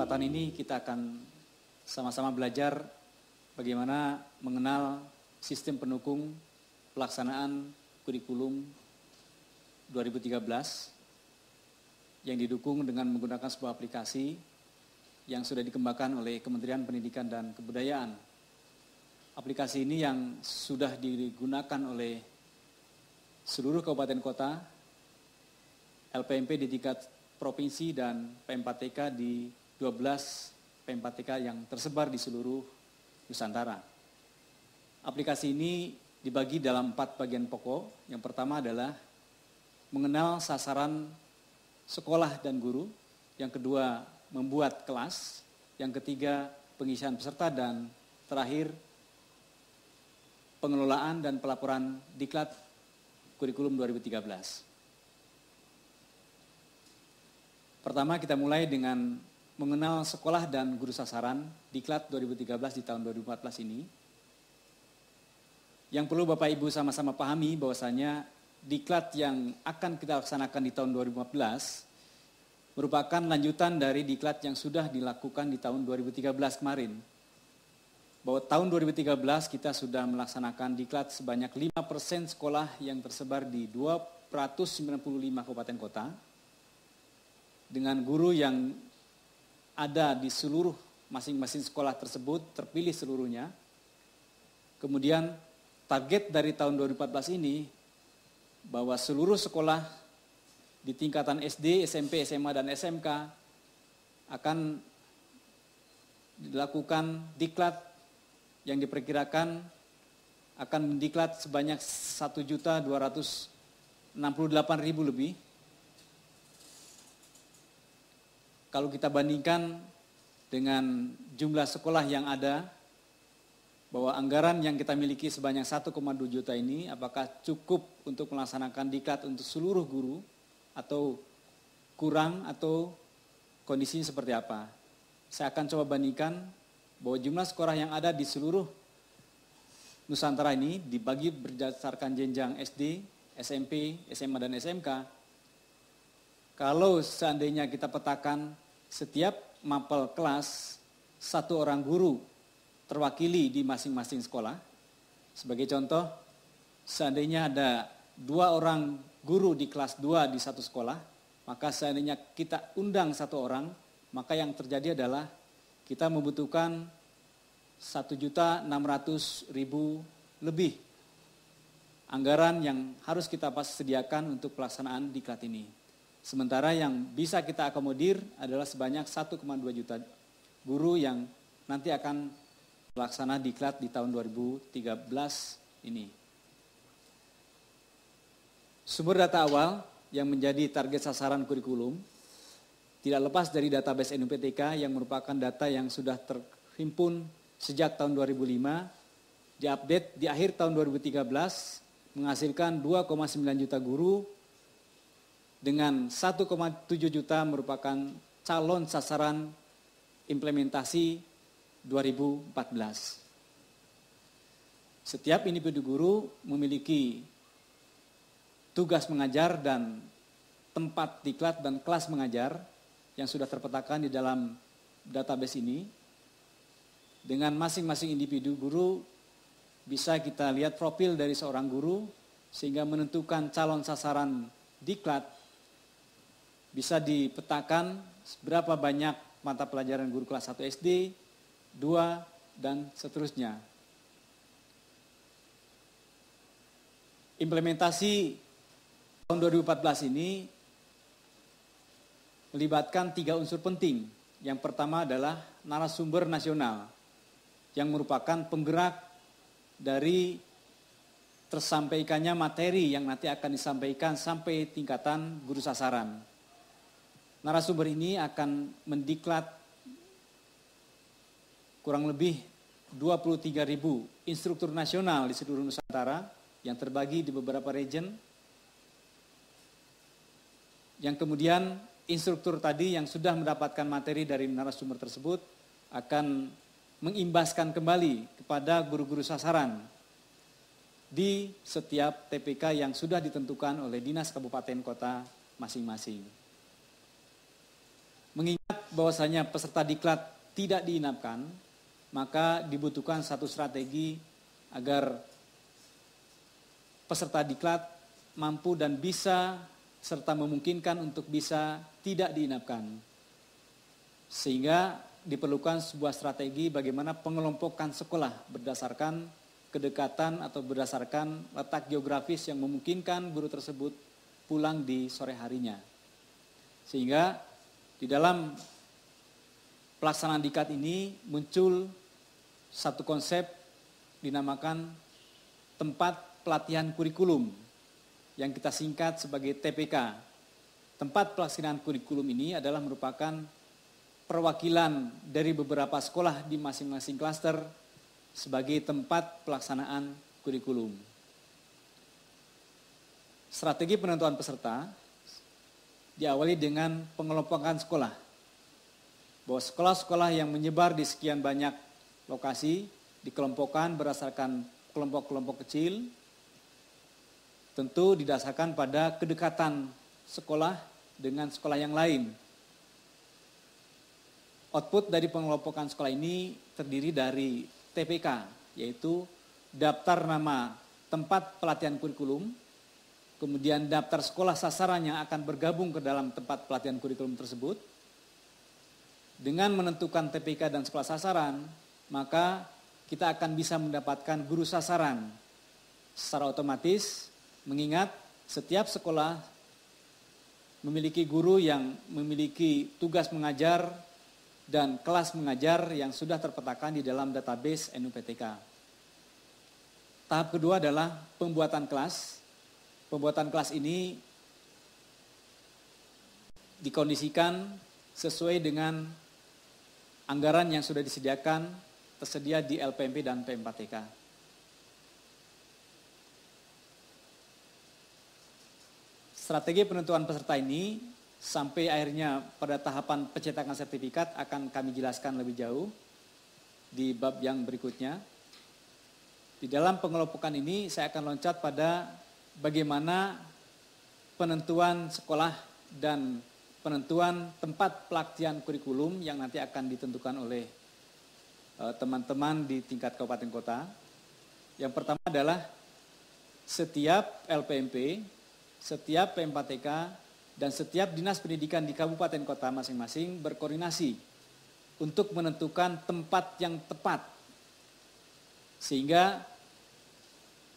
kesempatan ini kita akan sama-sama belajar bagaimana mengenal sistem pendukung pelaksanaan kurikulum 2013 yang didukung dengan menggunakan sebuah aplikasi yang sudah dikembangkan oleh Kementerian Pendidikan dan Kebudayaan. Aplikasi ini yang sudah digunakan oleh seluruh kabupaten kota, LPMP di tingkat provinsi dan P4TK di 12 P4TK yang tersebar di seluruh Nusantara. Aplikasi ini dibagi dalam 4 bagian pokok. Yang pertama adalah mengenal sasaran sekolah dan guru. Yang kedua, membuat kelas. Yang ketiga, pengisian peserta. Dan terakhir, pengelolaan dan pelaporan diklat kurikulum 2013. Pertama kita mulai dengan mengenal sekolah dan guru sasaran diklat 2013 di tahun 2014 ini. Yang perlu Bapak Ibu sama-sama pahami bahwasanya diklat yang akan kita laksanakan di tahun 2014 merupakan lanjutan dari diklat yang sudah dilakukan di tahun 2013 kemarin. Bahwa tahun 2013 kita sudah melaksanakan diklat sebanyak 5% sekolah yang tersebar di 295 kabupaten kota dengan guru yang ada di seluruh masing-masing sekolah tersebut terpilih seluruhnya. Kemudian target dari tahun 2014 ini bahwa seluruh sekolah di tingkatan SD, SMP, SMA, dan SMK akan dilakukan diklat yang diperkirakan akan mendiklat sebanyak 1.268.000 lebih. Kalau kita bandingkan dengan jumlah sekolah yang ada, bahwa anggaran yang kita miliki sebanyak 1,2 juta ini apakah cukup untuk melaksanakan diklat untuk seluruh guru atau kurang atau kondisinya seperti apa. Saya akan coba bandingkan bahwa jumlah sekolah yang ada di seluruh Nusantara ini dibagi berdasarkan jenjang SD, SMP, SMA, dan SMK. Kalau seandainya kita petakan setiap mapel kelas, 1 orang guru terwakili di masing-masing sekolah. Sebagai contoh, seandainya ada 2 orang guru di kelas 2 di satu sekolah, maka seandainya kita undang 1 orang, maka yang terjadi adalah kita membutuhkan 1.600.000 lebih anggaran yang harus kita sediakan untuk pelaksanaan diklat ini. Sementara yang bisa kita akomodir adalah sebanyak 1,2 juta guru yang nanti akan melaksanakan diklat di tahun 2013 ini. Sumber data awal yang menjadi target sasaran kurikulum tidak lepas dari database NUPTK yang merupakan data yang sudah terhimpun sejak tahun 2005, diupdate di akhir tahun 2013, menghasilkan 2,9 juta guru dengan 1,7 juta merupakan calon sasaran implementasi 2014. Setiap individu guru memiliki tugas mengajar dan tempat diklat dan kelas mengajar yang sudah terpetakan di dalam database ini. Dengan masing-masing individu guru bisa kita lihat profil dari seorang guru sehingga menentukan calon sasaran diklat bisa dipetakan berapa banyak mata pelajaran guru kelas 1 SD, 2, dan seterusnya. Implementasi tahun 2014 ini melibatkan 3 unsur penting. Yang pertama adalah narasumber nasional yang merupakan penggerak dari tersampaikannya materi yang nanti akan disampaikan sampai tingkatan guru sasaran. Narasumber ini akan mendiklat kurang lebih 23.000 instruktur nasional di seluruh Nusantara yang terbagi di beberapa region. Yang kemudian instruktur tadi yang sudah mendapatkan materi dari narasumber tersebut akan mengimbaskan kembali kepada guru-guru sasaran di setiap TPK yang sudah ditentukan oleh dinas kabupaten kota masing-masing. Mengingat bahwasanya peserta diklat tidak diinapkan, maka dibutuhkan satu strategi agar peserta diklat mampu dan bisa serta memungkinkan untuk bisa tidak diinapkan. Sehingga diperlukan sebuah strategi bagaimana pengelompokan sekolah berdasarkan kedekatan atau berdasarkan letak geografis yang memungkinkan guru tersebut pulang di sore harinya. Sehingga di dalam pelaksanaan diklat ini muncul satu konsep dinamakan tempat pelatihan kurikulum yang kita singkat sebagai TPK. Tempat pelaksanaan kurikulum ini adalah merupakan perwakilan dari beberapa sekolah di masing-masing klaster sebagai tempat pelaksanaan kurikulum. Strategi penentuan peserta diawali dengan pengelompokan sekolah. Bahwa sekolah-sekolah yang menyebar di sekian banyak lokasi dikelompokkan berdasarkan kelompok-kelompok kecil, tentu didasarkan pada kedekatan sekolah dengan sekolah yang lain. Output dari pengelompokan sekolah ini terdiri dari TPK, yaitu daftar nama tempat pelatihan kurikulum, kemudian daftar sekolah sasaran yang akan bergabung ke dalam tempat pelatihan kurikulum tersebut. Dengan menentukan TPK dan sekolah sasaran, maka kita akan bisa mendapatkan guru sasaran secara otomatis, mengingat setiap sekolah memiliki guru yang memiliki tugas mengajar dan kelas mengajar yang sudah terpetakan di dalam database NUPTK. Tahap kedua adalah pembuatan kelas. Pembuatan kelas ini dikondisikan sesuai dengan anggaran yang sudah disediakan, tersedia di LPMP dan P4TK. Strategi penentuan peserta ini sampai akhirnya pada tahapan pencetakan sertifikat akan kami jelaskan lebih jauh di bab yang berikutnya. Di dalam pengelompokan ini saya akan loncat pada bagaimana penentuan sekolah dan penentuan tempat pelatihan kurikulum yang nanti akan ditentukan oleh teman-teman di tingkat kabupaten kota. Yang pertama adalah setiap LPMP, setiap P4TK, dan setiap dinas pendidikan di kabupaten kota masing-masing berkoordinasi untuk menentukan tempat yang tepat. Sehingga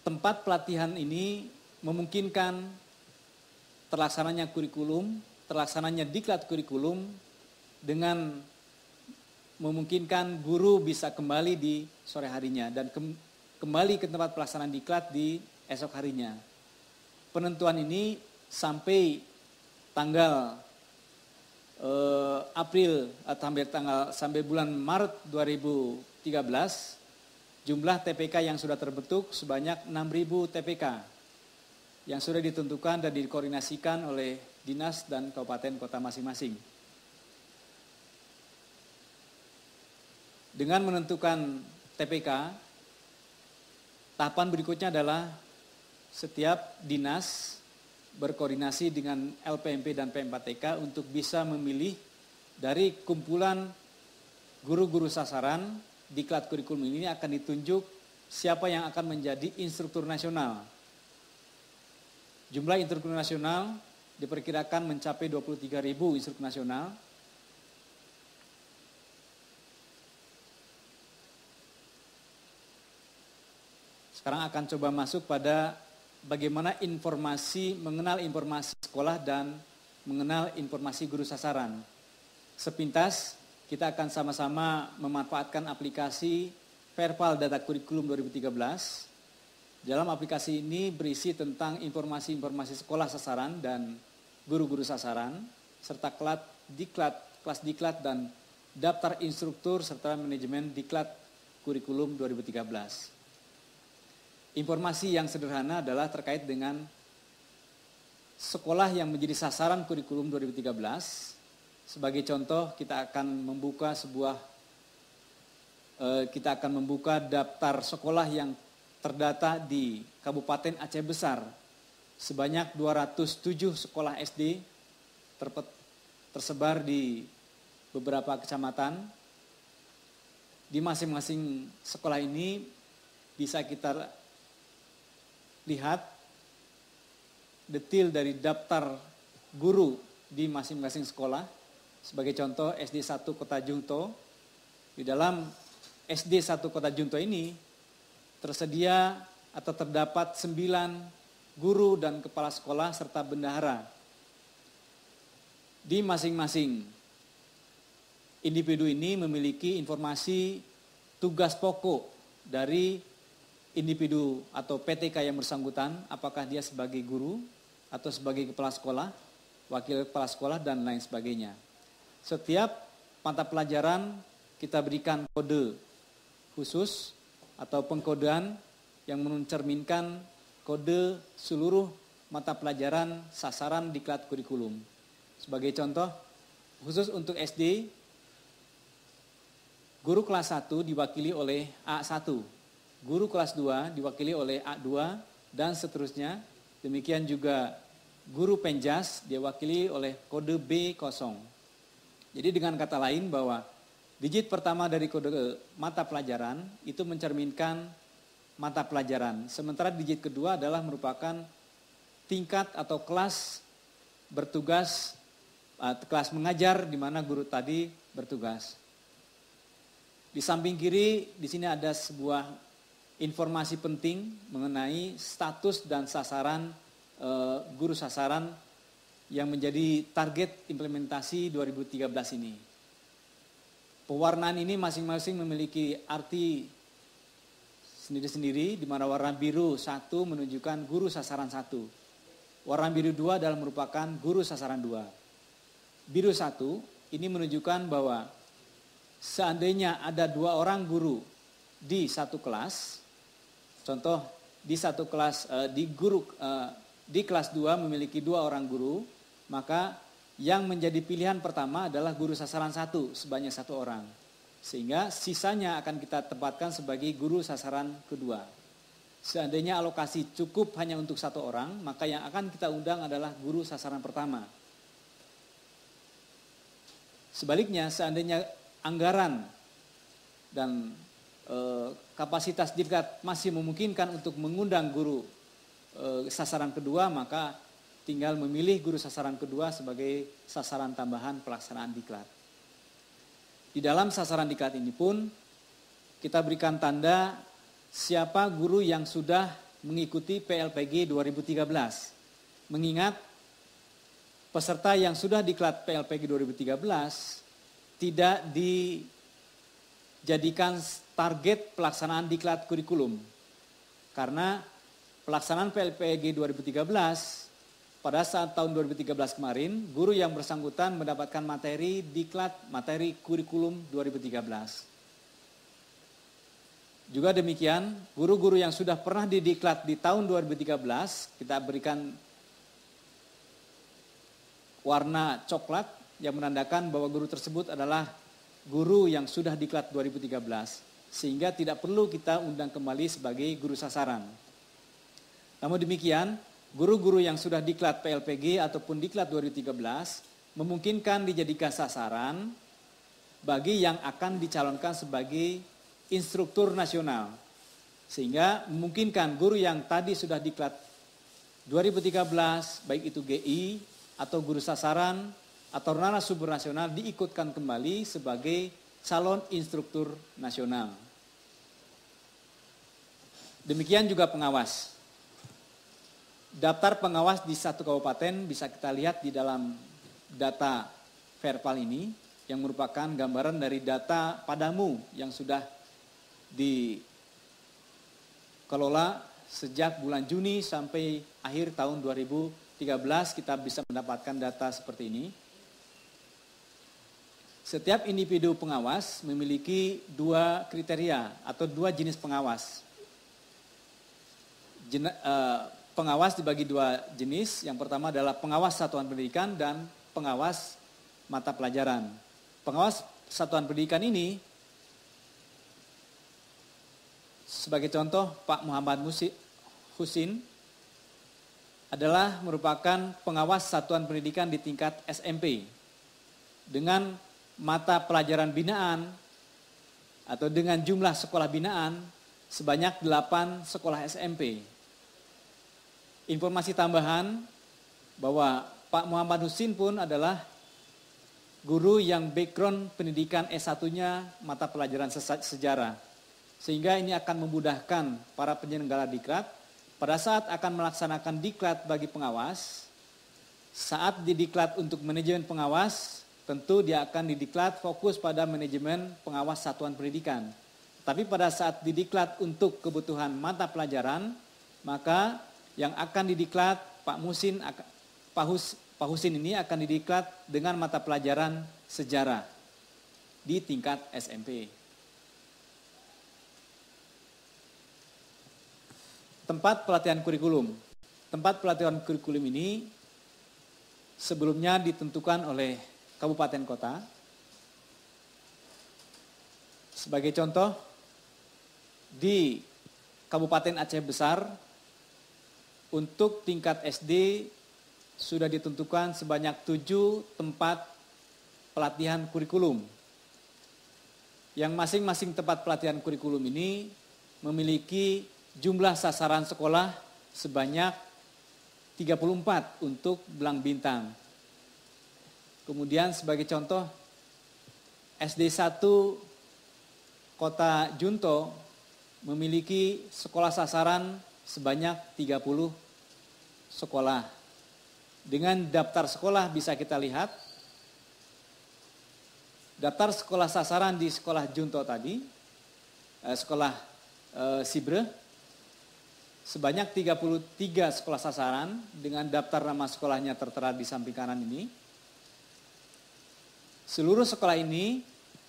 tempat pelatihan ini memungkinkan terlaksananya kurikulum, terlaksananya diklat kurikulum dengan memungkinkan guru bisa kembali di sore harinya dan kembali ke tempat pelaksanaan diklat di esok harinya. Penentuan ini sampai tanggal April atau sampai bulan Maret 2013 jumlah TPK yang sudah terbentuk sebanyak 6.000 TPK yang sudah ditentukan dan dikoordinasikan oleh dinas dan kabupaten kota masing-masing. Dengan menentukan TPK, tahapan berikutnya adalah setiap dinas berkoordinasi dengan LPMP dan P4TK untuk bisa memilih dari kumpulan guru-guru sasaran diklat kurikulum ini akan ditunjuk siapa yang akan menjadi instruktur nasional. Jumlah instruktur nasional diperkirakan mencapai 23.000 instruktur nasional. Sekarang akan coba masuk pada bagaimana mengenal informasi sekolah dan mengenal informasi guru sasaran. Sepintas kita akan sama-sama memanfaatkan aplikasi Verpal Data Kurikulum 2013. Dalam aplikasi ini berisi tentang informasi-informasi sekolah sasaran dan guru-guru sasaran, serta kelas diklat dan daftar instruktur serta manajemen diklat kurikulum 2013. Informasi yang sederhana adalah terkait dengan sekolah yang menjadi sasaran kurikulum 2013. Sebagai contoh, kita akan membuka daftar sekolah yang terdata di Kabupaten Aceh Besar. Sebanyak 207 sekolah SD tersebar di beberapa kecamatan. Di masing-masing sekolah ini bisa kita lihat detail dari daftar guru di masing-masing sekolah. Sebagai contoh SD 1 Kota Junto. Di dalam SD 1 Kota Junto ini tersedia atau terdapat 9 guru dan kepala sekolah serta bendahara. Di masing-masing individu ini memiliki informasi tugas pokok dari individu atau PTK yang bersangkutan, apakah dia sebagai guru atau sebagai kepala sekolah, wakil kepala sekolah, dan lain sebagainya. Setiap mata pelajaran kita berikan kode khusus atau pengkodean yang mencerminkan kode seluruh mata pelajaran sasaran diklat kurikulum. Sebagai contoh, khusus untuk SD, guru kelas 1 diwakili oleh A1, guru kelas 2 diwakili oleh A2, dan seterusnya. Demikian juga guru penjas diwakili oleh kode B0. Jadi dengan kata lain bahwa digit pertama dari kode mata pelajaran itu mencerminkan mata pelajaran. Sementara digit kedua adalah merupakan tingkat atau kelas bertugas, kelas mengajar di mana guru tadi bertugas. Di samping kiri di sini ada sebuah informasi penting mengenai status dan sasaran guru sasaran yang menjadi target implementasi 2013 ini. Pewarnaan ini masing-masing memiliki arti sendiri-sendiri, di mana warna biru 1 menunjukkan guru sasaran 1. Warna biru 2 adalah merupakan guru sasaran 2. Biru 1 ini menunjukkan bahwa seandainya ada 2 orang guru di satu kelas, contoh di satu kelas di kelas 2 memiliki 2 orang guru, maka yang menjadi pilihan pertama adalah guru sasaran 1 sebanyak 1 orang. Sehingga sisanya akan kita tempatkan sebagai guru sasaran kedua. Seandainya alokasi cukup hanya untuk 1 orang, maka yang akan kita undang adalah guru sasaran pertama. Sebaliknya, seandainya anggaran dan kapasitas diklat masih memungkinkan untuk mengundang guru sasaran kedua, maka tinggal memilih guru sasaran kedua sebagai sasaran tambahan pelaksanaan diklat. Di dalam sasaran diklat ini pun kita berikan tanda siapa guru yang sudah mengikuti PLPG 2013. Mengingat peserta yang sudah diklat PLPG 2013 tidak dijadikan target pelaksanaan diklat kurikulum. Karena pelaksanaan PLPG 2013 pada saat tahun 2013 kemarin, guru yang bersangkutan mendapatkan materi diklat materi kurikulum 2013. Juga demikian, guru-guru yang sudah pernah didiklat di tahun 2013, kita berikan warna coklat yang menandakan bahwa guru tersebut adalah guru yang sudah diklat 2013. Sehingga tidak perlu kita undang kembali sebagai guru sasaran. Namun demikian, guru-guru yang sudah diklat PLPG ataupun diklat 2013 memungkinkan dijadikan sasaran bagi yang akan dicalonkan sebagai instruktur nasional. Sehingga memungkinkan guru yang tadi sudah diklat 2013, baik itu GI atau guru sasaran atau narasumber nasional diikutkan kembali sebagai calon instruktur nasional. Demikian juga pengawas. Daftar pengawas di satu kabupaten bisa kita lihat di dalam data Verpal ini, yang merupakan gambaran dari data Padamu yang sudah dikelola sejak bulan Juni sampai akhir tahun 2013 kita bisa mendapatkan data seperti ini. Setiap individu pengawas memiliki 2 kriteria atau 2 jenis pengawas. Pengawas dibagi 2 jenis. Yang pertama adalah pengawas satuan pendidikan dan pengawas mata pelajaran. Pengawas satuan pendidikan ini, sebagai contoh Pak Muhammad Husin adalah merupakan pengawas satuan pendidikan di tingkat SMP dengan mata pelajaran binaan atau dengan jumlah sekolah binaan sebanyak 8 sekolah SMP. Informasi tambahan bahwa Pak Muhammad Husin pun adalah guru yang background pendidikan S1-nya mata pelajaran sejarah. Sehingga ini akan memudahkan para penyelenggara diklat pada saat akan melaksanakan diklat bagi pengawas. Saat didiklat untuk manajemen pengawas, tentu dia akan didiklat fokus pada manajemen pengawas satuan pendidikan. Tapi pada saat didiklat untuk kebutuhan mata pelajaran, maka yang akan didiklat Pak Husin ini akan didiklat dengan mata pelajaran sejarah di tingkat SMP. Tempat pelatihan kurikulum. Tempat pelatihan kurikulum ini sebelumnya ditentukan oleh kabupaten kota. Sebagai contoh, di Kabupaten Aceh Besar untuk tingkat SD sudah ditentukan sebanyak 7 tempat pelatihan kurikulum. Yang masing-masing tempat pelatihan kurikulum ini memiliki jumlah sasaran sekolah sebanyak 34 untuk belang bintang. Kemudian sebagai contoh, SD 1 Kota Junto memiliki sekolah sasaran sebanyak 30 sekolah. Dengan daftar sekolah bisa kita lihat, daftar sekolah sasaran di sekolah Junto tadi, sekolah Sibre, sebanyak 33 sekolah sasaran dengan daftar nama sekolahnya tertera di samping kanan ini. Seluruh sekolah ini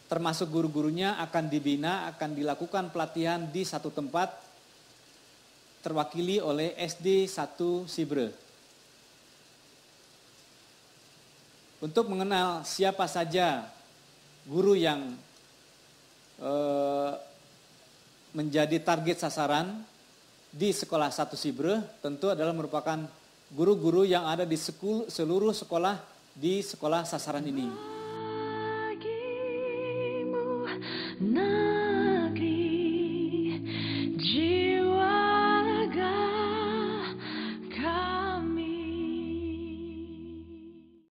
termasuk guru-gurunya akan dibina, akan dilakukan pelatihan di satu tempat terwakili oleh SD 1 Sibre. Untuk mengenal siapa saja guru yang menjadi target sasaran di sekolah 1 Sibre tentu adalah merupakan guru-guru yang ada di seluruh sekolah di sekolah sasaran ini.